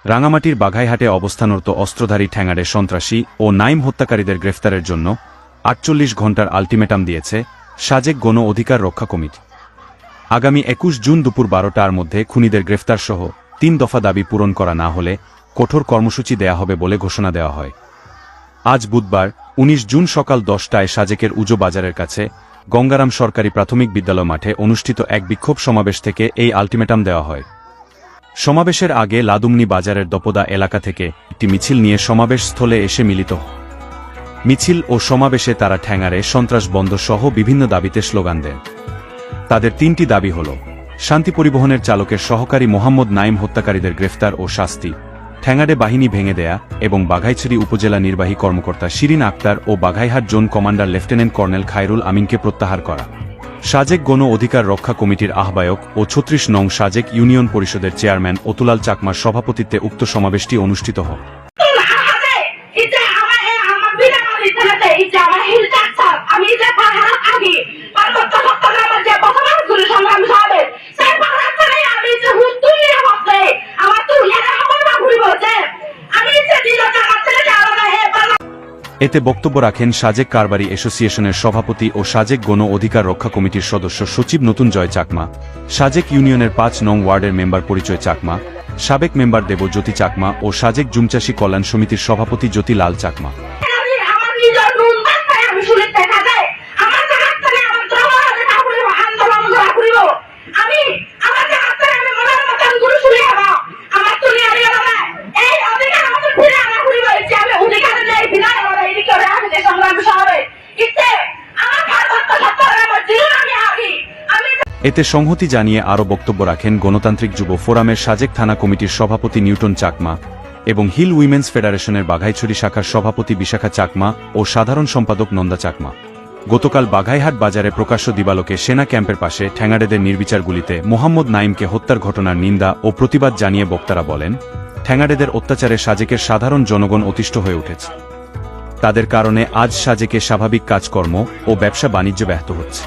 রাঙামাটির বাঘাইহাটে অবস্থানরত অস্ত্রধারী ঠ্যাঙাড়ে সন্ত্রাসী ও নাইম হত্যাকারীদের গ্রেফতারের জন্য ৪৮ ঘণ্টার আলটিমেটাম দিয়েছে সাজেক গণ অধিকার রক্ষা কমিটি। আগামী ২১ জুন দুপুর ১২টার মধ্যে খুনিদের গ্রেফতারসহ ৩ দফা দাবি পূরণ করা না হলে কঠোর কর্মসূচি দেয়া হবে বলে ঘোষণা দেওয়া হয়। আজ বুধবার ১৯ জুন সকাল ১০টায় সাজেকের উজো বাজারের কাছে গঙ্গারাম সরকারি প্রাথমিক বিদ্যালয় মাঠে অনুষ্ঠিত এক বিক্ষোভ সমাবেশ থেকে এই আলটিমেটাম দেওয়া হয়। সমাবেশের আগে লাদুমনি বাজারের দপদা এলাকা থেকে একটি মিছিল নিয়ে সমাবেশ স্থলে এসে মিলিত হয়। মিছিল ও সমাবেশে তারা ঠ্যাঙাড়ে সন্ত্রাস বন্ধ সহ বিভিন্ন দাবিতে স্লোগান দেন। তাদের ৩টি দাবি হল: শান্তি পরিবহনের চালকের সহকারী মোহাম্মদ নাইম হত্যাকারীদের গ্রেফতার ও শাস্তি, ঠ্যাঙাড়ে বাহিনী ভেঙে দেয়া এবং বাঘাইছড়ি উপজেলা নির্বাহী কর্মকর্তা শিরিন আক্তার ও Baghaihat zone commander lieutenant colonel Khairul আমিনকে প্রত্যাহার করা। সাজেক গণ অধিকার রক্ষা কমিটির আহ্বায়ক ও ৩৬ নং সাজেক ইউনিয়ন পরিষদের চেয়ারম্যান অতুলাল চাকমার সভাপতিত্বে উক্ত সমাবেশটি অনুষ্ঠিত হয়। এতে বক্তব্য রাখেন সাজেক কারবারি অ্যাসোসিয়েশনের সভাপতি ও সাজেক গণ অধিকার রক্ষা কমিটির সদস্য সচিব নতুন জয় চাকমা, সাজেক ইউনিয়নের ৫ নং ওয়ার্ডের মেম্বার পরিচয় চাকমা, সাবেক মেম্বার দেবজ্যোতি চাকমা ও সাজেক জুমচাষী কল্যাণ সমিতির সভাপতি জ্যোতি লাল চাকমা। এতে সংহতি জানিয়ে আরও বক্তব্য রাখেন গণতান্ত্রিক যুব ফোরামের সাজেক থানা কমিটির সভাপতি নিউটন চাকমা এবং হিল উইমেন্স ফেডারেশনের বাঘাইছড়ি শাখার সভাপতি বিশাখা চাকমা ও সাধারণ সম্পাদক নন্দা চাকমা। গতকাল বাঘাইহাট বাজারে প্রকাশ্য দিবালোকে সেনা ক্যাম্পের পাশে ঠ্যাঙাড়েদের নির্বিচার গুলিতে মোহাম্মদ নাইমকে হত্যার ঘটনার নিন্দা ও প্রতিবাদ জানিয়ে বক্তারা বলেন, ঠ্যাঙাড়েদের অত্যাচারে সাজেকের সাধারণ জনগণ অতিষ্ঠ হয়ে উঠেছে। তাদের কারণে আজ সাজেকে স্বাভাবিক কাজকর্ম ও ব্যবসা বাণিজ্য ব্যাহত হচ্ছে।